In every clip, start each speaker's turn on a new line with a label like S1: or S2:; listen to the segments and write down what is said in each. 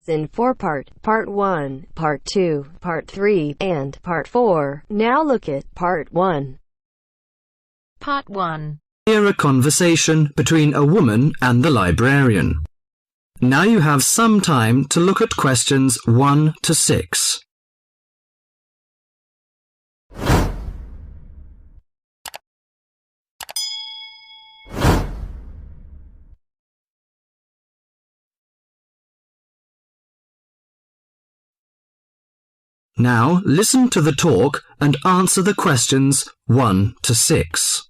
S1: in 4-part, Part 1, Part 2, Part 3, and Part 4. Now look at Part 1.
S2: Part 1.
S3: Hear a conversation between a woman and the librarian. Now you have some time to look at questions 1 to 6. Now listen to the talk and answer the questions 1 to 6.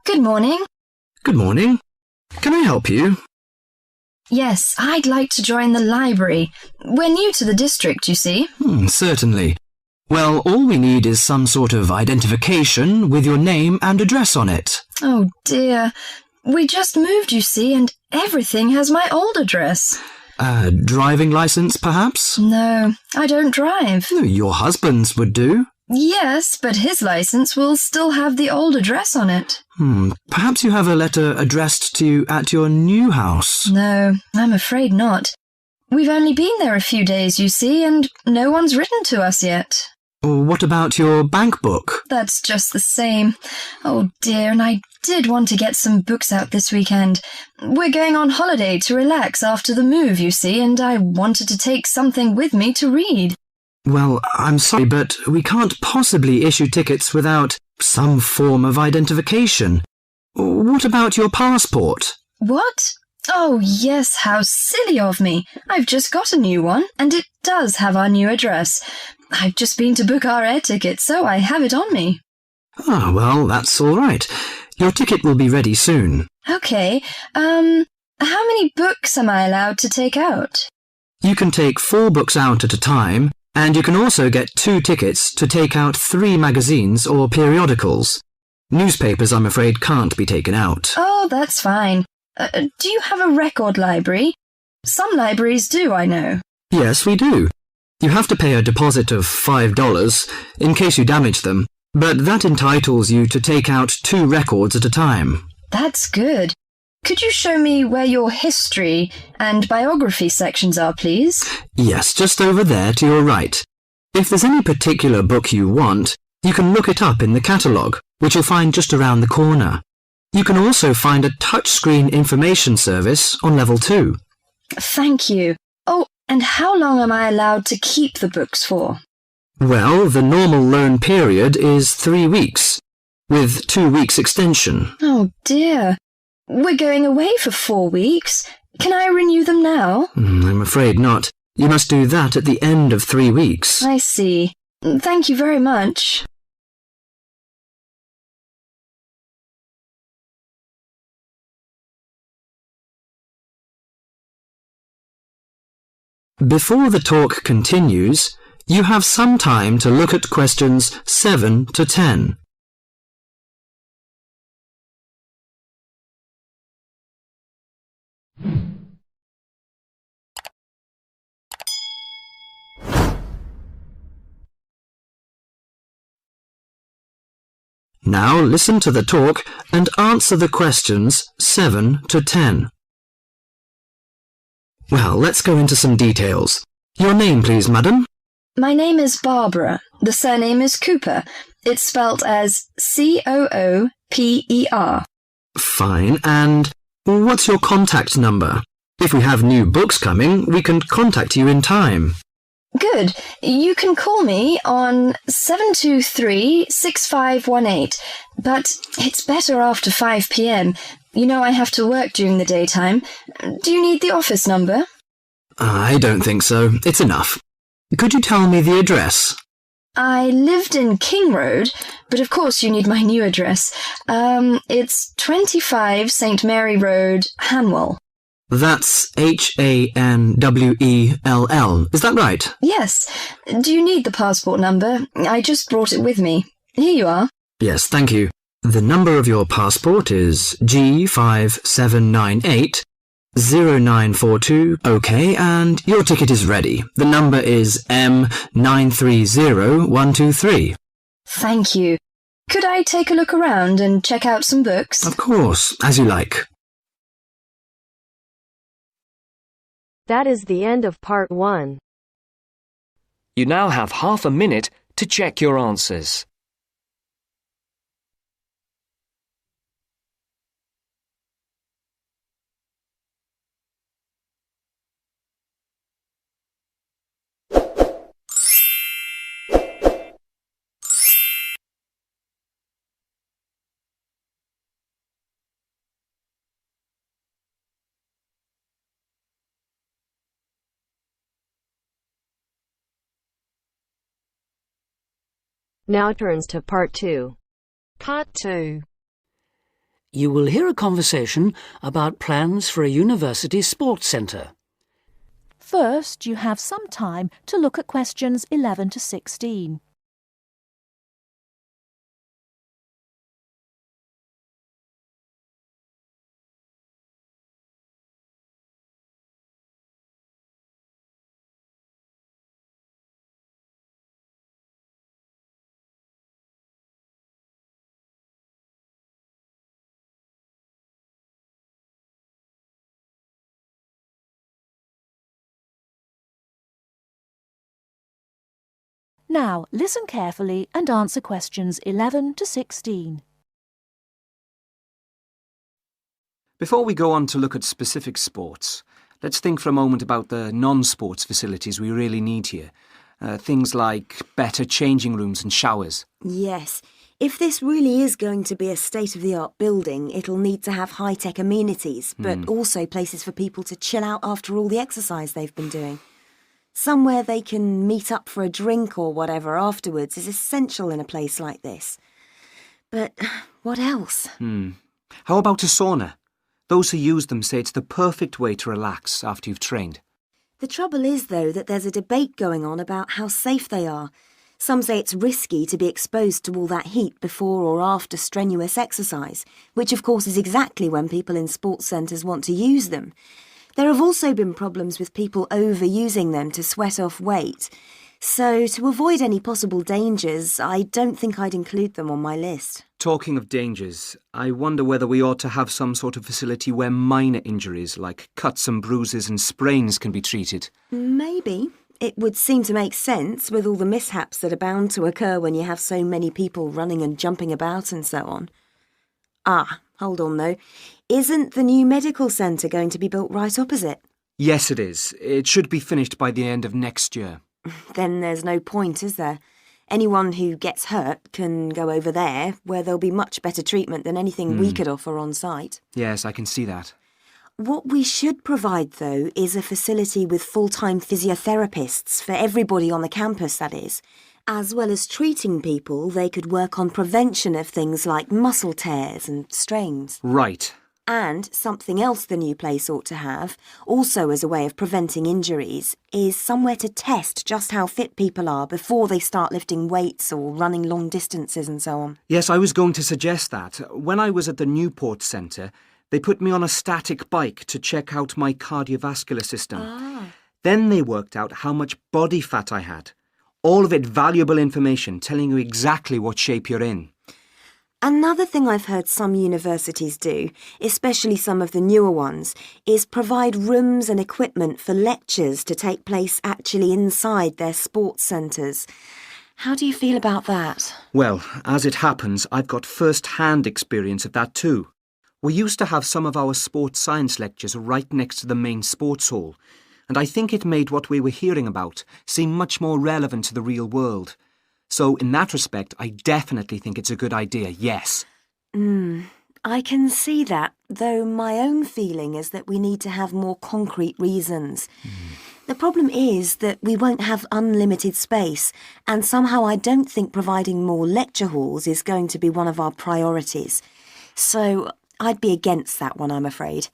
S4: Good morning.
S3: Good morning. Can I help you?
S4: Yes, I'd like to join the library. We're new to the district, you see.
S3: Certainly. Well, all we need is some sort of identification with your name and address on it.
S4: Oh dear. We just moved, you see, and everything has my old address.
S3: A driving license, perhaps?
S4: No, I don't drive.
S3: Your husband's would do.
S4: Yes, but his license will still have the old address on it.
S3: Perhaps you have a letter addressed to you at your new house.
S4: No, I'm afraid not. We've only been there a few days, you see, and no one's written to us yet.
S3: What about your bank book?
S4: That's just the same. Oh dear, and I did want to get some books out this weekend. We're going on holiday to relax after the move, you see, and I wanted to take something with me to read.
S3: Well, I'm sorry, but we can't possibly issue tickets without some form of identification. What about your passport?
S4: What? Oh, yes, how silly of me. I've just got a new one, and it does have our new address. I've just been to book our air ticket, so I have it on me.
S3: Well, that's all right. Your ticket will be ready soon.
S4: Okay, how many books am I allowed to take out?
S3: You can take 4 books out at a time, and you can also get 2 tickets to take out 3 magazines or periodicals. Newspapers, I'm afraid, can't be taken out.
S4: Oh, that's fine. Do you have a record library? Some libraries do, I know.
S3: Yes, we do. You have to pay a deposit of $5 in case you damage them, but that entitles you to take out 2 records at a time.
S4: That's good. Could you show me where your history and biography sections are, please?
S3: Yes, just over there to your right. If there's any particular book you want, you can look it up in the catalogue, which you'll find just around the corner. You can also find a touchscreen information service on level 2.
S4: Thank you. Oh, and how long am I allowed to keep the books for?
S3: Well, the normal loan period is 3 weeks, with 2 weeks extension.
S4: Oh dear. We're going away for 4 weeks. Can I renew them now?
S3: I'm afraid not. You must do that at the end of 3 weeks.
S4: I see. Thank you very much.
S3: Before the talk continues, you have some time to look at questions 7 to 10. Now listen to the talk and answer the questions 7 to 10. Well, let's go into some details. Your name, please, madam?
S4: My name is Barbara. The surname is Cooper. It's spelt as Cooper.
S3: Fine. And what's your contact number? If we have new books coming, we can contact you in time.
S4: Good. You can call me on 723-6518, but it's better after 5 p.m. You know I have to work during the daytime. Do you need the office number?
S3: I don't think so. It's enough. Could you tell me the address?
S4: I lived in King Road, but of course you need my new address. It's 25 St. Mary Road, Hanwell.
S3: That's Hanwell. Is that right?
S4: Yes. Do you need the passport number? I just brought it with me. Here you are.
S3: Yes, thank you. The number of your passport is G5798-0942. OK, and your ticket is ready. The number is M930123.
S4: Thank you. Could I take a look around and check out some books?
S3: Of course, as you like.
S1: That is the end of part 1.
S5: You now have half a minute to check your answers.
S1: Now turns to part 2.
S2: Part 2.
S6: You will hear a conversation about plans for a university sports centre.
S7: First, you have some time to look at questions 11 to 16. Now, listen carefully and answer questions 11 to 16.
S8: Before we go on to look at specific sports, let's think for a moment about the non-sports facilities we really need here. Things like better changing rooms and showers.
S9: Yes. If this really is going to be a state-of-the-art building, it'll need to have high-tech amenities, but also places for people to chill out after all the exercise they've been doing. Somewhere they can meet up for a drink or whatever afterwards is essential in a place like this. But what else?
S8: How about a sauna? Those who use them say it's the perfect way to relax after you've trained.
S9: The trouble is, though, that there's a debate going on about how safe they are. Some say it's risky to be exposed to all that heat before or after strenuous exercise, which of course is exactly when people in sports centres want to use them. There have also been problems with people overusing them to sweat off weight. So, to avoid any possible dangers, I don't think I'd include them on my list.
S8: Talking of dangers, I wonder whether we ought to have some sort of facility where minor injuries like cuts and bruises and sprains can be treated.
S9: Maybe. It would seem to make sense with all the mishaps that are bound to occur when you have so many people running and jumping about and so on. Ah, hold on though. Isn't the new medical centre going to be built right opposite?
S8: Yes, it is. It should be finished by the end of next year.
S9: Then there's no point, is there? Anyone who gets hurt can go over there, where there'll be much better treatment than anything we could offer on site.
S8: Yes, I can see that.
S9: What we should provide, though, is a facility with full-time physiotherapists for everybody on the campus, that is. As well as treating people, they could work on prevention of things like muscle tears and strains.
S8: Right.
S9: And something else the new place ought to have, also as a way of preventing injuries, is somewhere to test just how fit people are before they start lifting weights or running long distances and so on.
S8: Yes, I was going to suggest that. When I was at the Newport Centre, they put me on a static bike to check out my cardiovascular system. Then they worked out how much body fat I had. All of it valuable information telling you exactly what shape you're in.
S9: Another thing I've heard some universities do, especially some of the newer ones, is provide rooms and equipment for lectures to take place actually inside their sports centres. How do you feel about that?
S8: Well, as it happens, I've got first-hand experience of that too. We used to have some of our sports science lectures right next to the main sports hall, and I think it made what we were hearing about seem much more relevant to the real world. So, in that respect, I definitely think it's a good idea, yes.
S9: I can see that, though my own feeling is that we need to have more concrete reasons. The problem is that we won't have unlimited space, and somehow I don't think providing more lecture halls is going to be one of our priorities. So, I'd be against that one, I'm afraid.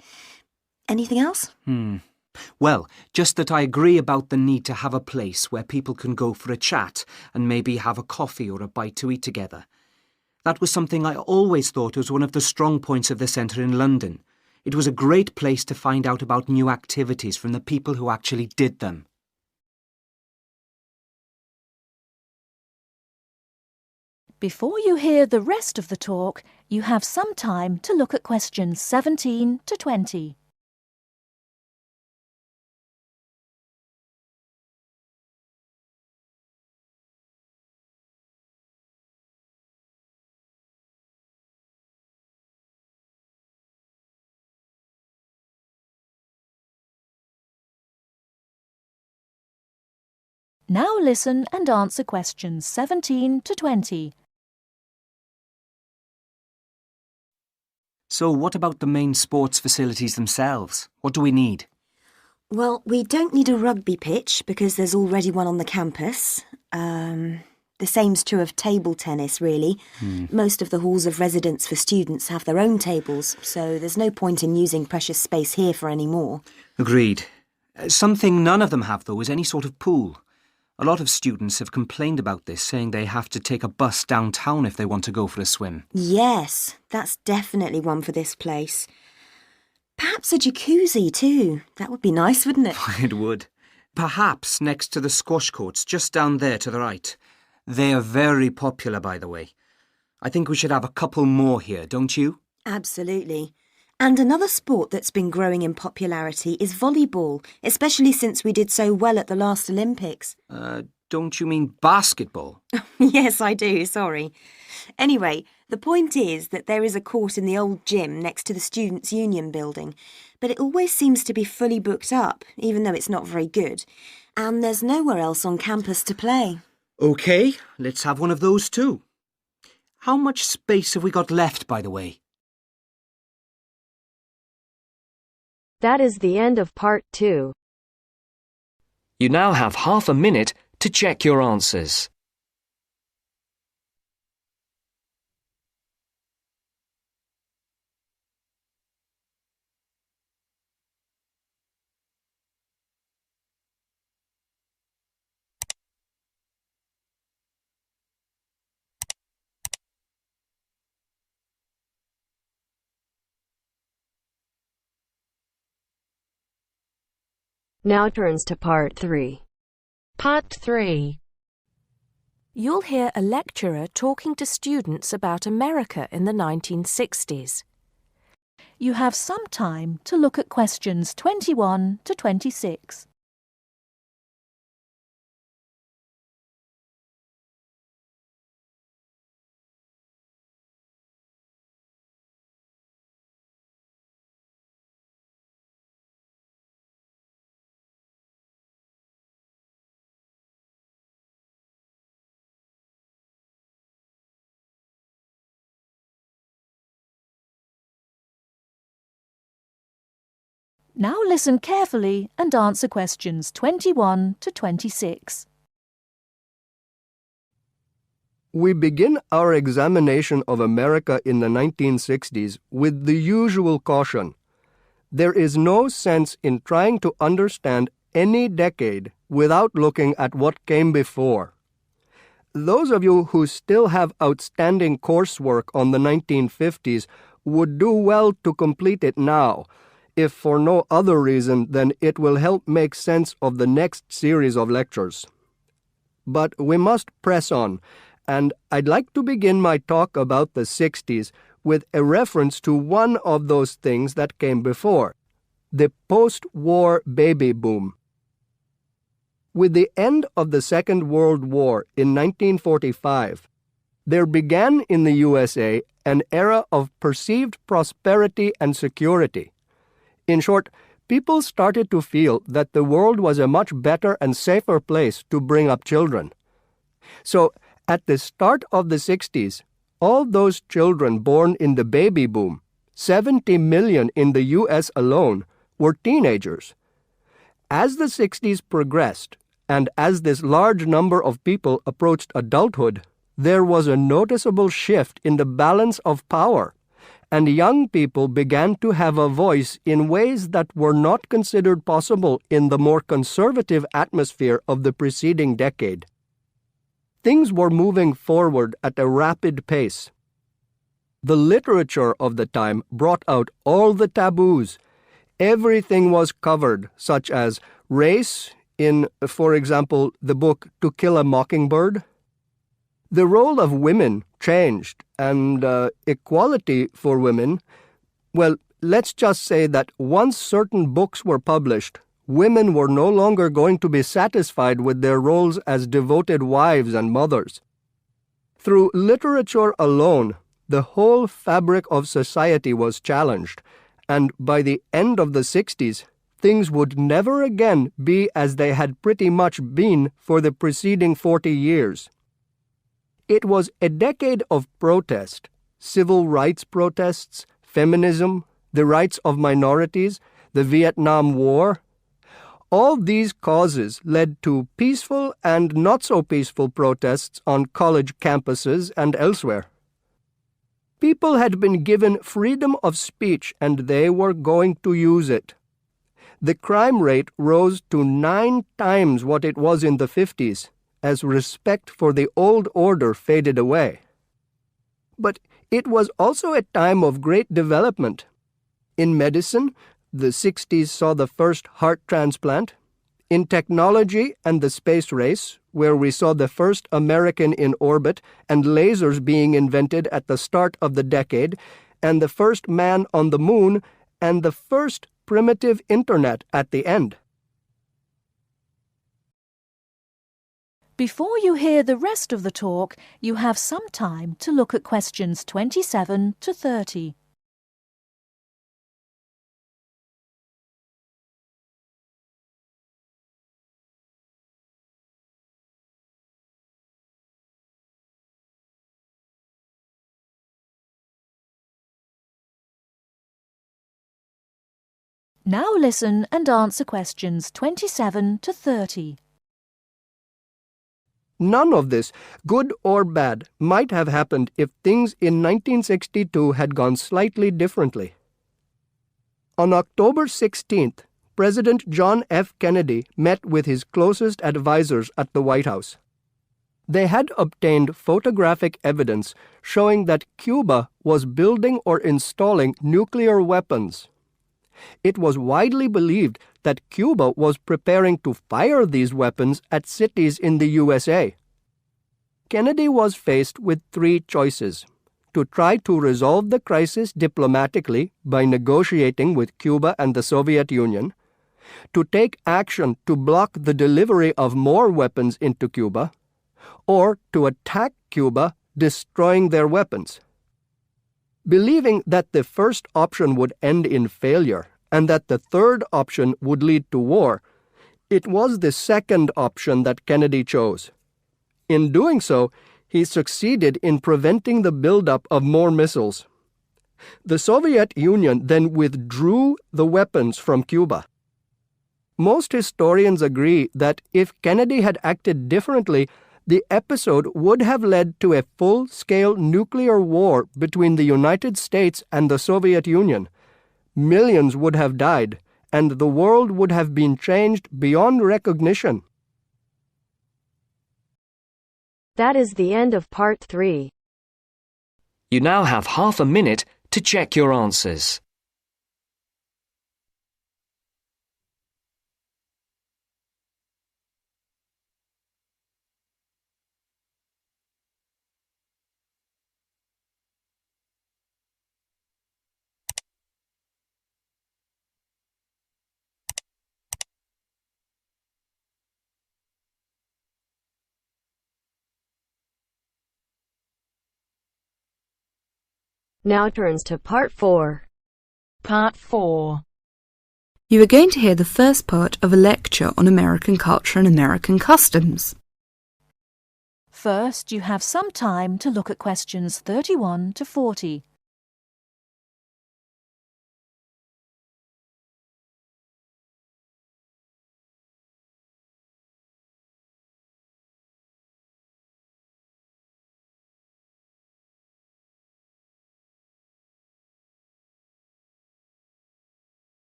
S9: Anything else?
S8: Well, just that I agree about the need to have a place where people can go for a chat and maybe have a coffee or a bite to eat together. That was something I always thought was one of the strong points of the centre in London. It was a great place to find out about new activities from the people who actually did them.
S7: Before you hear the rest of the talk, you have some time to look at questions 17 to 20. Now listen and answer questions 17 to 20.
S8: So what about the main sports facilities themselves? What do we need?
S9: Well, we don't need a rugby pitch because there's already one on the campus. The same's true of table tennis, really. Most of the halls of residence for students have their own tables, so there's no point in using precious space here for any more.
S8: Agreed. Something none of them have, though, is any sort of pool. A lot of students have complained about this, saying they have to take a bus downtown if they want to go for a swim.
S9: Yes, that's definitely one for this place. Perhaps a jacuzzi too. That would be nice, wouldn't it?
S8: It would. Perhaps next to the squash courts, just down there to the right. They are very popular, by the way. I think we should have a couple more here, don't you?
S9: Absolutely. And another sport that's been growing in popularity is volleyball, especially since we did so well at the last Olympics.
S8: Don't you mean basketball?
S9: Yes, I do, sorry. Anyway, the point is that there is a court in the old gym next to the Students' Union building, but it always seems to be fully booked up, even though it's not very good. And there's nowhere else on campus to play.
S8: OK, let's have one of those too. How much space have we got left, by the way?
S1: That is the end of part 2.
S5: You now have half a minute to check your answers.
S1: Now turns to part 3.
S2: Part 3.
S7: You'll hear a lecturer talking to students about America in the 1960s. You have some time to look at questions 21 to 26. Now listen carefully and answer questions 21 to 26.
S10: We begin our examination of America in the 1960s with the usual caution. There is no sense in trying to understand any decade without looking at what came before. Those of you who still have outstanding coursework on the 1950s would do well to complete it now, if for no other reason than it will help make sense of the next series of lectures. But we must press on, and I'd like to begin my talk about the 60s with a reference to one of those things that came before, the post-war baby boom. With the end of the Second World War in 1945, there began in the USA an era of perceived prosperity and security. In short, people started to feel that the world was a much better and safer place to bring up children. So, at the start of the 60s, all those children born in the baby boom, 70 million in the US alone, were teenagers. As the 60s progressed, and as this large number of people approached adulthood, there was a noticeable shift in the balance of power, and young people began to have a voice in ways that were not considered possible in the more conservative atmosphere of the preceding decade. Things were moving forward at a rapid pace. The literature of the time brought out all the taboos. Everything was covered, such as race in, for example, the book To Kill a Mockingbird. The role of women changed, and equality for women, well, let's just say that once certain books were published, women were no longer going to be satisfied with their roles as devoted wives and mothers. Through literature alone, the whole fabric of society was challenged, and by the end of the 60s, things would never again be as they had pretty much been for the preceding 40 years. It was a decade of protest, civil rights protests, feminism, the rights of minorities, the Vietnam War. All these causes led to peaceful and not-so-peaceful protests on college campuses and elsewhere. People had been given freedom of speech and they were going to use it. The crime rate rose to 9 times what it was in the 50s, as respect for the old order faded away. But it was also a time of great development. In medicine, the 60s saw the first heart transplant. In technology and the space race, where we saw the first American in orbit and lasers being invented at the start of the decade, and the first man on the moon, and the first primitive internet at the end.
S7: Before you hear the rest of the talk, you have some time to look at questions 27 to 30. Now listen and answer questions 27 to 30.
S10: None of this, good or bad, might have happened if things in 1962 had gone slightly differently. On October 16th, President John F. Kennedy met with his closest advisors at the White House. They had obtained photographic evidence showing that Cuba was building or installing nuclear weapons. It was widely believed that Cuba was preparing to fire these weapons at cities in the USA. Kennedy was faced with 3 choices: to try to resolve the crisis diplomatically by negotiating with Cuba and the Soviet Union, to take action to block the delivery of more weapons into Cuba, or to attack Cuba, destroying their weapons. Believing that the first option would end in failure and that the third option would lead to war, it was the second option that Kennedy chose. In doing so, he succeeded in preventing the buildup of more missiles. The Soviet Union then withdrew the weapons from Cuba. Most historians agree that if Kennedy had acted differently, the episode would have led to a full-scale nuclear war between the United States and the Soviet Union. Millions would have died, and the world would have been changed beyond recognition.
S1: That is the end of part 3.
S5: You now have half a minute to check your answers.
S1: Now turns to part 4.
S2: Part 4.
S11: You are going to hear the first part of a lecture on American culture and American customs.
S7: First, you have some time to look at questions 31 to 40.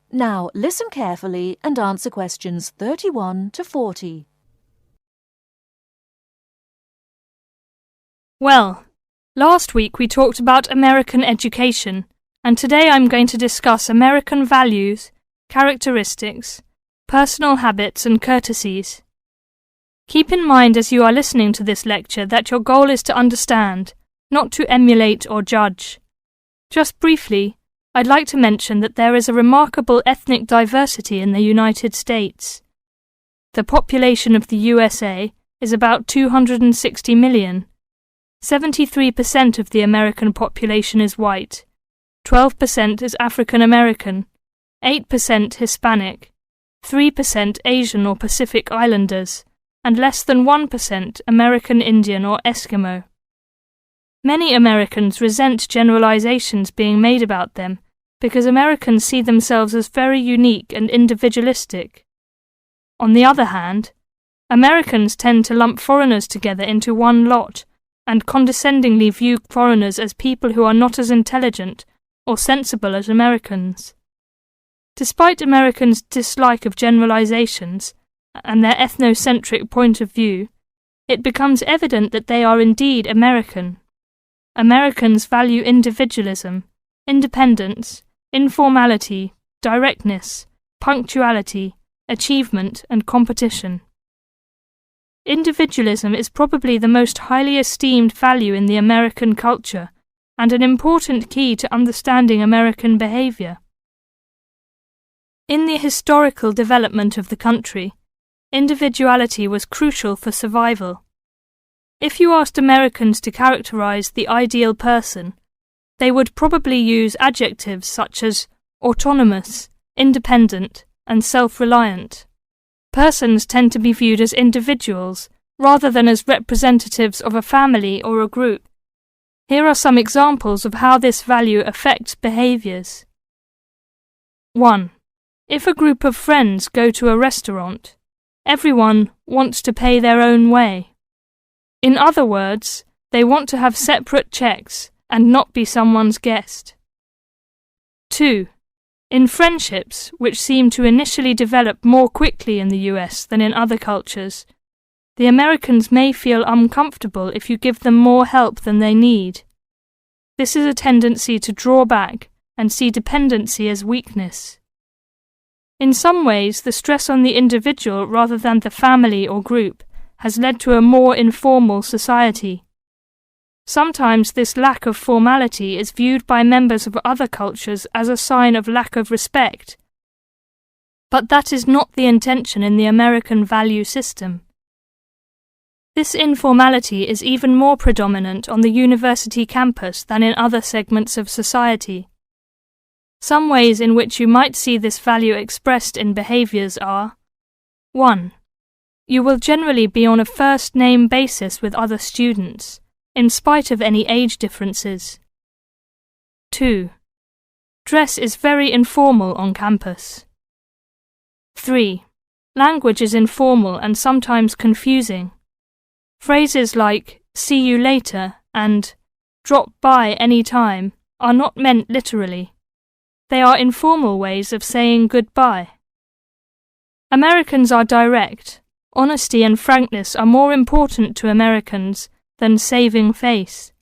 S7: Now listen carefully and answer questions 31 to 40.
S12: Well, last week we talked about American education, and today I'm going to discuss American values, characteristics, personal habits and courtesies. Keep in mind as you are listening to this lecture that your goal is to understand, not to emulate or judge. Just briefly, I'd like to mention that there is a remarkable ethnic diversity in the United States. The population of the USA is about 260 million. 73% of the American population is white, 12% is African American, 8% Hispanic, 3% Asian or Pacific Islanders, and less than 1% American Indian or Eskimo. Many Americans resent generalizations being made about them because Americans see themselves as very unique and individualistic. On the other hand, Americans tend to lump foreigners together into one lot and condescendingly view foreigners as people who are not as intelligent or sensible as Americans. Despite Americans' dislike of generalizations and their ethnocentric point of view, it becomes evident that they are indeed American. Americans value individualism, independence, informality, directness, punctuality, achievement, and competition. Individualism is probably the most highly esteemed value in the American culture and an important key to understanding American behavior. In the historical development of the country, individuality was crucial for survival. If you asked Americans to characterize the ideal person, they would probably use adjectives such as autonomous, independent, and self-reliant. Persons tend to be viewed as individuals rather than as representatives of a family or a group. Here are some examples of how this value affects behaviors. 1. If a group of friends go to a restaurant, everyone wants to pay their own way. In other words, they want to have separate checks and not be someone's guest. 2. In friendships, which seem to initially develop more quickly in the US than in other cultures, the Americans may feel uncomfortable if you give them more help than they need. This is a tendency to draw back and see dependency as weakness. In some ways, the stress on the individual rather than the family or group has led to a more informal society. Sometimes this lack of formality is viewed by members of other cultures as a sign of lack of respect. But that is not the intention in the American value system. This informality is even more predominant on the university campus than in other segments of society. Some ways in which you might see this value expressed in behaviors are: 1. You will generally be on a first-name basis with other students, in spite of any age differences. 2. Dress is very informal on campus. 3. Language is informal and sometimes confusing. Phrases like "see you later" and "drop by any time" are not meant literally. They are informal ways of saying goodbye. Americans are direct. Honesty and frankness are more important to Americans than saving face.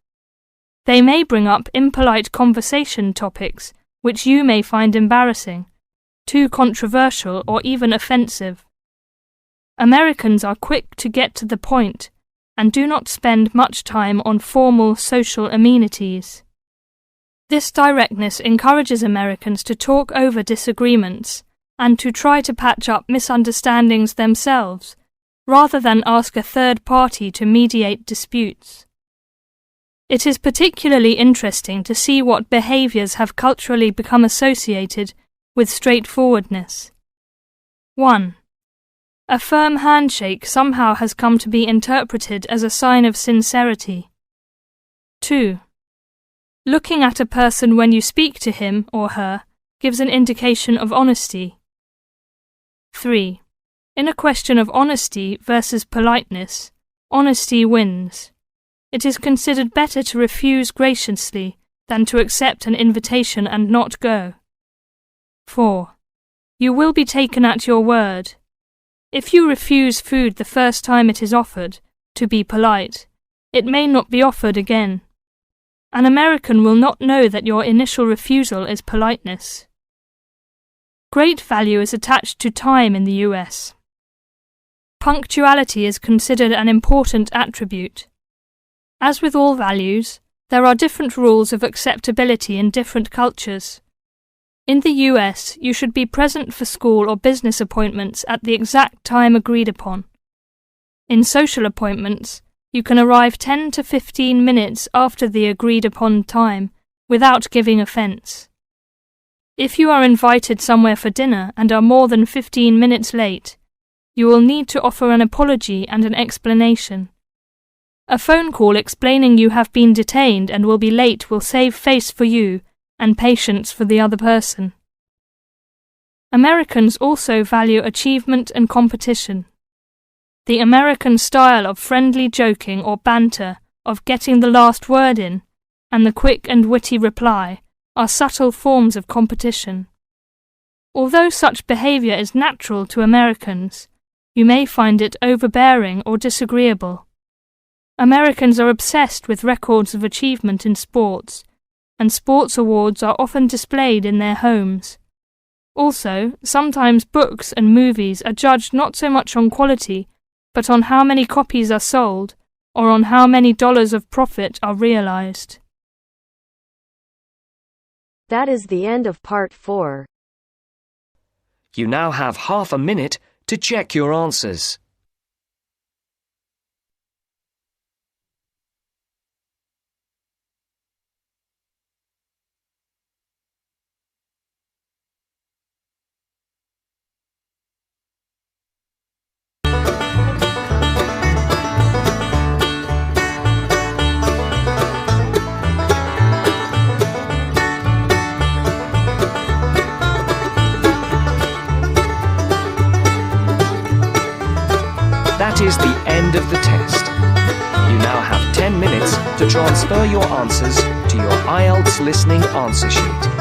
S12: They may bring up impolite conversation topics which you may find embarrassing, too controversial, or even offensive. Americans are quick to get to the point and do not spend much time on formal social amenities. This directness encourages Americans to talk over disagreements and to try to patch up misunderstandings themselves, rather than ask a third party to mediate disputes. It is particularly interesting to see what behaviors have culturally become associated with straightforwardness. 1. A firm handshake somehow has come to be interpreted as a sign of sincerity. 2. Looking at a person when you speak to him or her gives an indication of honesty. 3. In a question of honesty versus politeness, honesty wins. It is considered better to refuse graciously than to accept an invitation and not go. 4. You will be taken at your word. If you refuse food the first time it is offered, to be polite, it may not be offered again. An American will not know that your initial refusal is politeness. Great value is attached to time in the US. Punctuality is considered an important attribute. As with all values, There are different rules of acceptability in different cultures. In the US, you should be present for school or business appointments at the exact time agreed upon. In social appointments, you can arrive 10 to 15 minutes after the agreed upon time without giving offence. If you are invited somewhere for dinner and are more than 15 minutes late, you will need to offer an apology and an explanation. A phone call explaining you have been detained and will be late will save face for you and patience for the other person. Americans also value achievement and competition. The American style of friendly joking or banter, of getting the last word in, and the quick and witty reply are subtle forms of competition. Although such behaviour is natural to Americans, you may find it overbearing or disagreeable. Americans are obsessed with records of achievement in sports, and sports awards are often displayed in their homes. Also, sometimes books and movies are judged not so much on quality, but on how many copies are sold, or on how many dollars of profit are realized.
S1: That is the end of part 4.
S5: You now have half a minute to check your answers. That is the end of the test. You now have 10 minutes to transfer your answers to your IELTS Listening answer sheet.